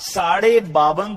52.5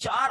4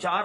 4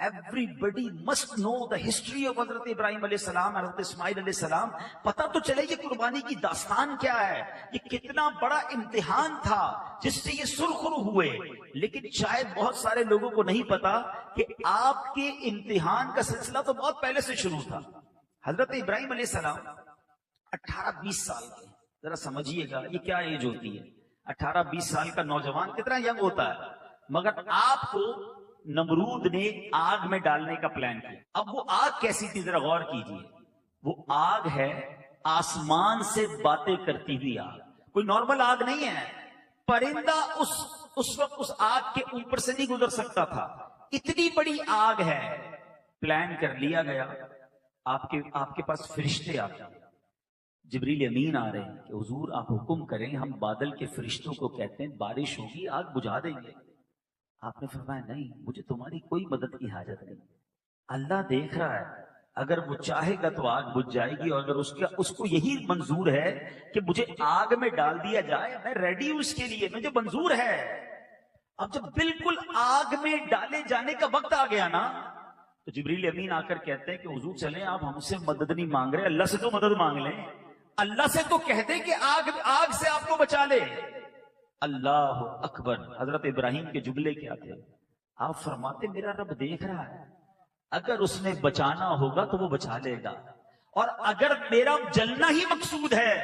Everybody must know the history of حضرت ابراہیم علیہ السلام, حضرت اسماعیل علیہ السلام. پتہ تو چلے یہ قربانی کی داستان کیا ہے, یہ کتنا بڑا امتحان تھا جس سے یہ سرخرو ہوئے. لیکن شاید بہت سارے لوگوں کو نہیں پتا کہ آپ کے امتحان کا سلسلہ تو بہت پہلے سے شروع تھا. حضرت ابراہیم علیہ السلام 18-20 سال کے, ذرا سمجھیے گا یہ کیا ایج ہوتی ہے. 18-20 سال کا نوجوان کتنا ینگ ہوتا ہے, مگر آپ کو نمرود نے آگ میں ڈالنے کا پلان کیا. اب وہ آگ کیسی تھی ذرا غور کیجئے. وہ آگ ہے آسمان سے باتیں کرتی ہوئی آگ, کوئی نارمل آگ نہیں ہے. پرندہ اس وقت اس آگ کے اوپر سے نہیں گزر سکتا تھا, اتنی بڑی آگ ہے. پلان کر لیا گیا. آپ کے پاس فرشتے آتے ہیں, جبریل امین آ رہے ہیں کہ حضور آپ حکم کریں, ہم بادل کے فرشتوں کو کہتے ہیں بارش ہوگی آگ بجھا دیں گے. آپ نے فرمایا نہیں, مجھے تمہاری کوئی مدد کی حاجت نہیں, اللہ دیکھ رہا ہے, اگر وہ چاہے گا تو آگ بجھ جائے گی, اور اگر اس کو یہی منظور ہے کہ مجھے آگ میں ڈال دیا جائے, میں ریڈی ہوں اس کے لیے, مجھے منظور ہے. اب جب بالکل آگ میں ڈالے جانے کا وقت آ گیا نا, تو جبریل امین آ کر کہتے ہیں کہ حضور چلیں, آپ ہم سے مدد نہیں مانگ رہے, اللہ سے تو مدد مانگ لیں. اللہ سے تو کہہ دیں کہ آگ سے آپ کو بچا لے. اللہ اکبر. حضرت ابراہیم کے جملے کیا تھے؟ آپ فرماتے میرا رب دیکھ رہا ہے, اگر اس نے بچانا ہوگا تو وہ بچا لے گا, اور اگر میرا جلنا ہی مقصود ہے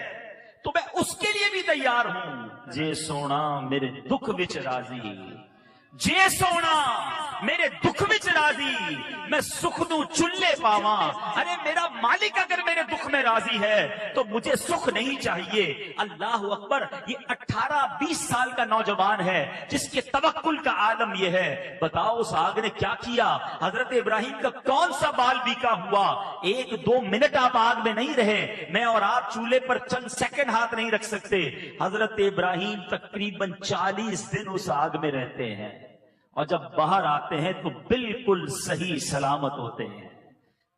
تو میں اس کے لیے بھی تیار ہوں. جے سونا میرے دکھ وچ راضی, جے سونا میرے دکھ وچ راضی, میں سکھ دوں چلے پاواں. ارے میرا مالک اگر میرے دکھ میں راضی ہے تو مجھے سکھ نہیں چاہیے. اللہ اکبر. یہ 18-20 سال کا نوجوان ہے جس کے توکل کا عالم یہ ہے. بتاؤ اس آگ نے کیا کیا. حضرت ابراہیم کا کون سا بال بیکا ہوا. 1-2 منٹ آپ آگ میں نہیں رہے, میں اور آپ چولہے پر چند سیکنڈ ہاتھ نہیں رکھ سکتے. حضرت ابراہیم تقریباً 40 دن اس آگ میں رہتے ہیں, اور جب باہر آتے ہیں تو بالکل صحیح سلامت ہوتے ہیں.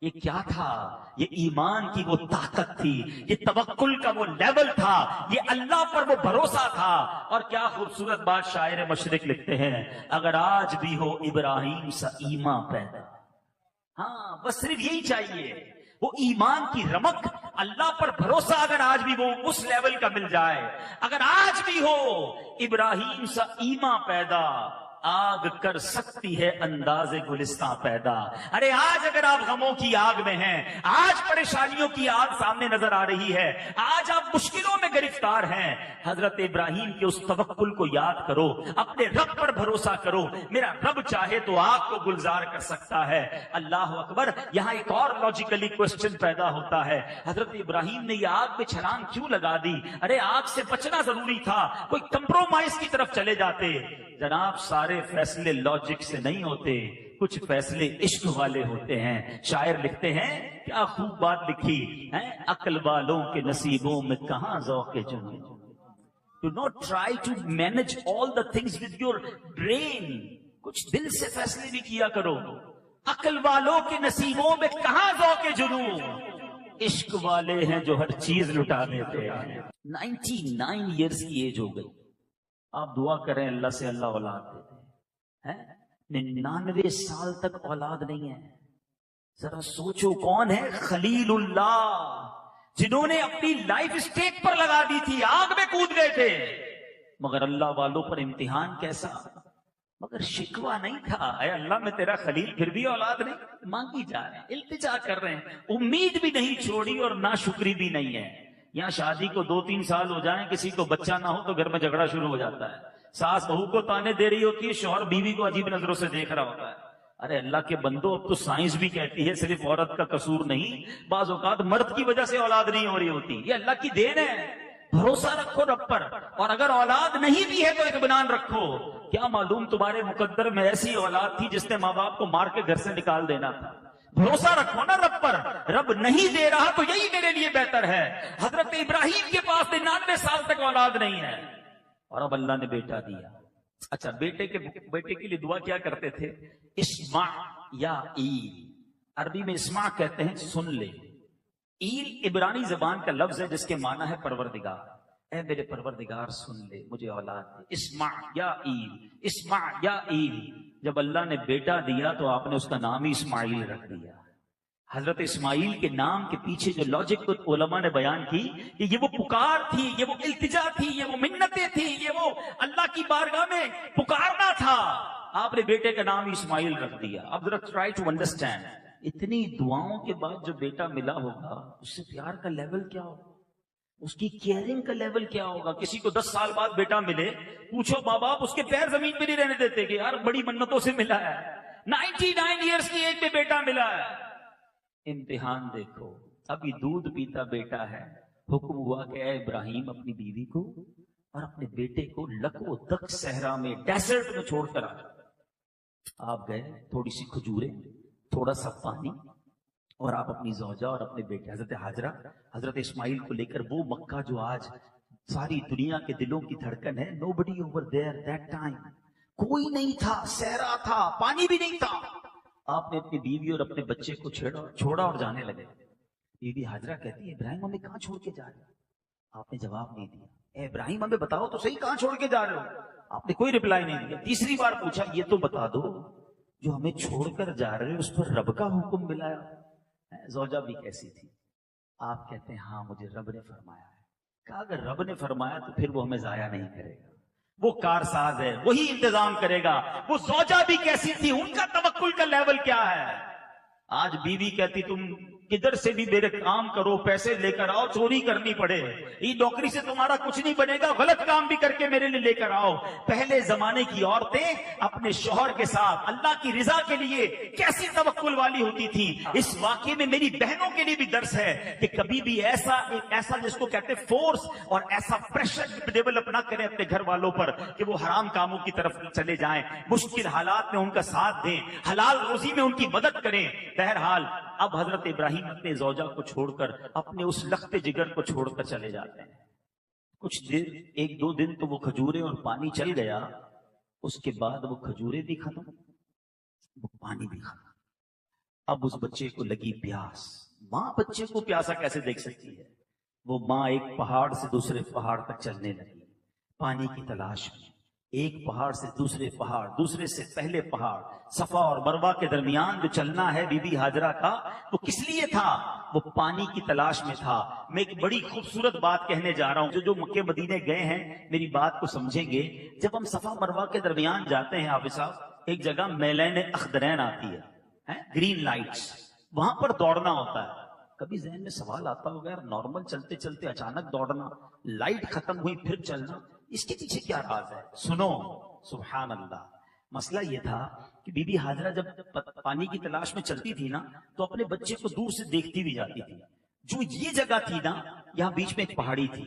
یہ کیا تھا؟ یہ ایمان کی وہ طاقت تھی, یہ توکل کا وہ لیول تھا, یہ اللہ پر وہ بھروسہ تھا. اور کیا خوبصورت بات شاعر مشرق لکھتے ہیں, اگر آج بھی ہو ابراہیم سا ایمان پیدا. ہاں بس صرف یہی چاہیے, وہ ایمان کی رمق, اللہ پر بھروسہ اگر آج بھی وہ اس لیول کا مل جائے. اگر آج بھی ہو ابراہیم سا ایمان پیدا, آگ کر سکتی ہے انداز گلستان پیدا. ارے آج اگر آپ غموں کی آگ میں ہیں, آج پریشانیوں کی آگ سامنے نظر آ رہی ہے, آج آپ مشکلوں میں گرفتار ہیں, حضرت ابراہیم کے اس توکل کو یاد کرو, اپنے رب پر بھروسہ کرو. میرا رب چاہے تو آگ کو گلزار کر سکتا ہے. اللہ اکبر. یہاں ایک اور لاجیکلی کوسچن پیدا ہوتا ہے, حضرت ابراہیم نے یہ آگ میں چھلانگ کیوں لگا دی؟ ارے آگ سے بچنا ضروری تھا, کوئی کمپرومائز کی طرف چلے جاتے. جناب سارے فیصلے لاجک سے نہیں ہوتے, کچھ فیصلے عشق والے ہوتے ہیں. شاعر لکھتے ہیں, کیا خوب بات لکھی ہے, عقل والوں کے نصیبوں میں کہاں ذوق جنون. Do not try to manage all the things with your brain. کچھ دل سے فیصلے بھی کیا کرو. عقل والوں کے نصیبوں میں کہاں ذوق جنون, عشق والے ہیں جو ہر چیز لٹا دیتے ہیں. 99 ایئرس کی ایج ہو گئی. آپ دعا کریں اللہ سے اللہ اولاد دیتے ہیں. 99 سال تک اولاد نہیں ہے. ذرا سوچو کون ہے خلیل اللہ, جنہوں نے اپنی لائف اسٹیک پر لگا دی تھی, آگ میں کود گئے تھے, مگر اللہ والوں پر امتحان کیسا. مگر شکوہ نہیں تھا, اے اللہ میں تیرا خلیل پھر بھی اولاد نہیں, مانگی جا رہے ہیں, التجا کر رہے ہیں, امید بھی نہیں چھوڑی اور ناشکری بھی نہیں ہے. یہاں شادی کو 2-3 سال ہو جائیں, کسی کو بچہ نہ ہو تو گھر میں جھگڑا شروع ہو جاتا ہے. ساس بہو کو تانے دے رہی ہوتی ہے, شوہر بیوی کو عجیب نظروں سے دیکھ رہا ہوتا ہے. ارے اللہ کے بندو, اب تو سائنس بھی کہتی ہے صرف عورت کا قصور نہیں, بعض اوقات مرد کی وجہ سے اولاد نہیں ہو رہی ہوتی. یہ اللہ کی دین ہے. بھروسہ رکھو رب پر, اور اگر اولاد نہیں بھی ہے تو اطمینان رکھو. کیا معلوم تمہارے مقدر میں ایسی اولاد تھی جس نے ماں باپ کو مار کے گھر سے نکال دینا تھا. بھروسہ رکھو نا رب پر. رب نہیں دے رہا تو یہی میرے لیے بہتر ہے. حضرت ابراہیم کے پاس 99 سال تک اولاد نہیں ہے, اور اب اللہ نے بیٹا دیا. اچھا, بیٹے کے لیے دعا کیا کرتے تھے؟ اسمع یا ایل. عربی میں اسمع کہتے ہیں سن لے. ایل عبرانی زبان کا لفظ ہے جس کے معنی ہے پروردگار. اے میرے پروردگار سن لے، مجھے اولاد دے، اسمع یا ایل، اسمع یا ایل۔ جب اللہ نے بیٹا دیا تو آپ نے اس کا نام ہی اسماعیل رکھ دیا۔ حضرت اسماعیل کے نام کے پیچھے جو لاجک علماء نے بیان کی کہ یہ وہ پکار تھی، یہ وہ التجا تھی، یہ وہ منتیں تھی، یہ وہ اللہ کی بارگاہ میں پکارنا تھا، آپ نے بیٹے کا نام ہی اسماعیل رکھ دیا۔ اب ذرا ٹرائی ٹو انڈرسٹینڈ، اتنی دعاؤں کے بعد جو بیٹا ملا ہوگا اس سے پیار کا لیول کیا ہوگا، اس کی کیئرنگ کا لیول کیا ہوگا۔ کسی کو 10 سال بعد بیٹا ملے، پوچھو ماں باپ اس کے پیر زمین پہ نہیں رہنے دیتے کہ یار بڑی منتوں سے ملا ہے، 99 ایئرس کی ایج میں بیٹا ملا ہے۔ امتحان دیکھو، ابھی دودھ پیتا بیٹا ہے، حکم ہوا کہ اے ابراہیم اپنی بیوی کو اور اپنے بیٹے کو لکو دک صحرا میں ڈیزرٹ میں چھوڑ کر آ۔ آپ گئے، تھوڑی سی کھجوریں، تھوڑا سا پانی، اور آپ اپنی زوجہ اور اپنے بیٹے حضرت ہاجرہ، حضرت اسماعیل کو لے کر وہ مکہ جو آج ساری دنیا کے دلوں کی دھڑکن ہے، nobody over there that time، کوئی نہیں تھا، صحرا تھا، پانی بھی نہیں تھا۔ آپ نے اپنی بیوی اور اپنے بچے کو چھوڑا اور جانے لگے۔ بیوی ہاجرہ کہتی ہے ابراہیم ہمیں کہاں چھوڑ کے جا رہے ہو؟ آپ نے جواب نہیں دیا۔ اے ابراہیم ہمیں بتاؤ تو صحیح کہاں چھوڑ کے جا رہے ہو؟ آپ نے کوئی رپلائی نہیں دیا۔ تیسری بار پوچھا یہ تو بتا دو جو ہمیں چھوڑ کر جا رہے اس پر رب کا حکم ملا ہے؟ زوجہ بھی کیسی تھی؟ آپ کہتے ہیں ہاں مجھے رب نے فرمایا ہے۔ کہا اگر رب نے فرمایا تو پھر وہ ہمیں ضائع نہیں کرے گا، وہ کارساز ہے، وہی انتظام کرے گا۔ وہ زوجہ بھی کیسی تھی، ان کا توکل کا لیول کیا ہے؟ آج بیوی کہتی تم کدھر سے بھی میرے کام کرو، پیسے لے کر آؤ، چوری کرنی پڑے، یہ نوکری سے تمہارا کچھ نہیں بنے گا، غلط کام بھی کر کے میرے لیے لے کر آؤ۔ پہلے زمانے کی عورتیں اپنے شوہر کے ساتھ اللہ کی رضا کے لیے کیسی توکل والی ہوتی تھی۔ اس واقعے میں میری بہنوں کے لیے بھی درس ہے کہ کبھی بھی ایسا جس کو کہتے فورس اور ایسا پریشر ڈیولپ نہ کریں اپنے گھر والوں پر کہ وہ حرام کاموں کی طرف چلے جائیں۔ مشکل حالات میں ان کا ساتھ دیں، حلال روزی میں ان کی مدد کریں۔ بہرحال اب حضرت ابراہیم اپنے زوجہ کو چھوڑ کر اپنے اس لخت جگر کو چھوڑ کر چلے جاتے ہیں۔ کچھ دیر، 1-2 دن تو وہ کھجوریں اور پانی چل گیا، اس کے بعد وہ کھجوریں بھی ختم، وہ پانی بھی ختم۔ اب اس بچے کو لگی پیاس۔ ماں بچے کو پیاسا کیسے دیکھ سکتی ہے؟ وہ ماں ایک پہاڑ سے دوسرے پہاڑ تک چلنے لگی پانی کی تلاش میں، ایک پہاڑ سے دوسرے پہاڑ، دوسرے سے پہلے پہاڑ۔ صفا اور مروہ کے درمیان جو چلنا ہے بی بی ہاجرہ کا، وہ کس لیے تھا؟ وہ پانی کی تلاش میں تھا۔ میں ایک بڑی خوبصورت بات کہنے جا رہا ہوں، جو مکے مدینے گئے ہیں میری بات کو سمجھیں گے۔ جب ہم صفا مروہ کے درمیان جاتے ہیں حافظ صاحب، ایک جگہ میلین اخضرین آتی ہے، گرین لائٹس، وہاں پر دوڑنا ہوتا ہے۔ کبھی ذہن میں سوال آتا ہوگا یار نارمل چلتے چلتے اچانک دوڑنا، لائٹ ختم ہوئی پھر چلنا، اس کے پیچھے کیا راز ہے؟ سنو، سبحان اللہ۔ مسئلہ یہ تھا کہ بی بی ہاجرہ جب پانی کی تلاش میں چلتی تھی نا تو اپنے بچے کو دور سے دیکھتی بھی جاتی تھی۔ جو یہ جگہ تھی نا، یہاں بیچ میں ایک پہاڑی تھی،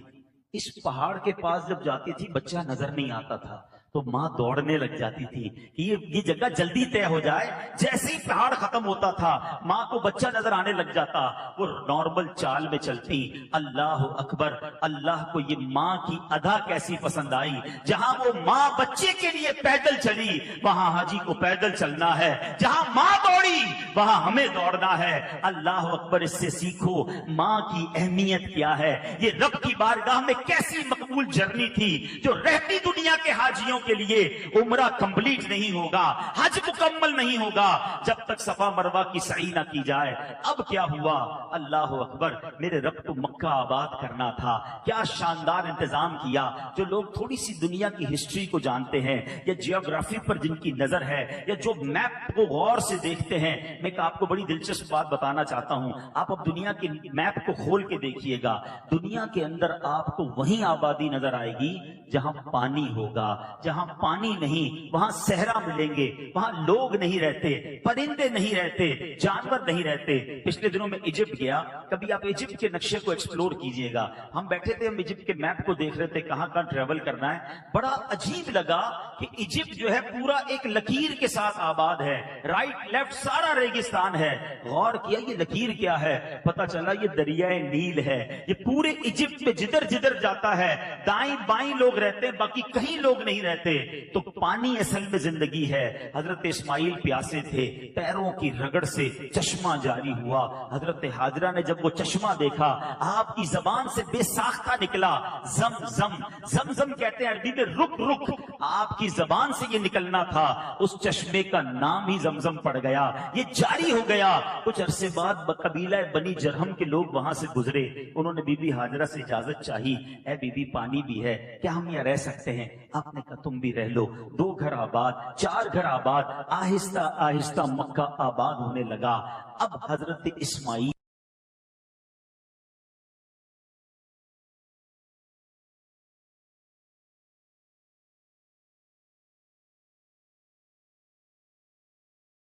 اس پہاڑ کے پاس جب جاتی تھی بچہ نظر نہیں آتا تھا تو ماں دوڑنے لگ جاتی تھی کہ یہ جگہ جلدی طے ہو جائے۔ جیسے ہی پہاڑ ختم ہوتا تھا ماں کو بچہ نظر آنے لگ جاتا، وہ نارمل چال میں چلتی۔ اللہ اکبر، اللہ کو یہ ماں کی ادا کیسی پسند آئی۔ جہاں وہ ماں بچے کے لیے پیدل چلی وہاں حاجی کو پیدل چلنا ہے، جہاں ماں دوڑی وہاں ہمیں دوڑنا ہے۔ اللہ اکبر، اس سے سیکھو ماں کی اہمیت کیا ہے۔ یہ رب کی بارگاہ میں کیسی مقبول جرنی تھی جو رہتی دنیا کے حاجیوں کے لیے عمرہ کمپلیٹ نہیں ہوگا، حج مکمل نہیں ہوگا جب تک صفا مروہ کی سعی نہ کی جائے۔ اب کیا ہوا؟ اللہ اکبر، میرے رب کو مکہ آباد کرنا تھا، کیا شاندار انتظام کیا۔ جو لوگ تھوڑی سی دنیا کی ہسٹری کو جانتے ہیں یا جیوگرافی پر جن کی نظر ہے یا جو میپ کو غور سے دیکھتے ہیں، میں آپ کو بڑی دلچسپ بات بتانا چاہتا ہوں۔ آپ اب دنیا کے میپ کو کھول کے دیکھیے گا، دنیا کے اندر آپ کو وہیں آبادی نظر آئے گی جہاں پانی ہوگا۔ جہاں پانی نہیں وہاں صحرا ملیں گے، وہاں لوگ نہیں رہتے، پرندے نہیں رہتے، جانور نہیں رہتے۔ پچھلے دنوں میں ایجپٹ گیا، کبھی آپ ایجپٹ کے نقشے کو ایکسپلور کیجئے گا۔ ہم بیٹھے تھے، ہم ایجپٹ کے میپ کو دیکھ رہے تھے کہاں کہاں ٹریول کرنا ہے۔ بڑا عجیب لگا کہ ایجپٹ جو ہے پورا ایک لکیر کے ساتھ آباد ہے، رائٹ لیفٹ سارا ریگن ریگستان ہے. غور کیا یہ لکیر کیا ہے؟ پتہ چلا یہ دریائے نیل ہے. یہ پورے ایجپٹ میں جدھر جدھر جاتا ہے دائیں بائیں لوگ رہتے ہیں, باقی کہیں لوگ نہیں رہتے. تو پانی اصل میں زندگی ہے. حضرت اسماعیل پیاسے تھے, پیروں کی رگڑ سے چشمہ جاری ہوا. حضرت حاجرہ نے جب وہ چشمہ دیکھا, آپ کی زبان سے بے ساختہ نکلا زم زم. زم زم کہتے ہیں عربی میں رک رک, آپ کی زبان سے یہ نکلنا تھا. اس چشمے کا نام ہی زمزم پڑ گیا. یہ جاری ہو گیا. کچھ عرصے بعد قبیلہ بنی جرہم کے لوگ وہاں سے گزرے. انہوں نے بی بی حاجرہ سے اجازت چاہی, اے بی بی پانی بھی ہے, کیا ہم یہاں رہ سکتے ہیں؟ آپ نے کہا تم بھی رہ لو. 2 گھر آباد, 4 گھر آباد, آہستہ آہستہ مکہ آباد ہونے لگا. اب حضرت اسماعیل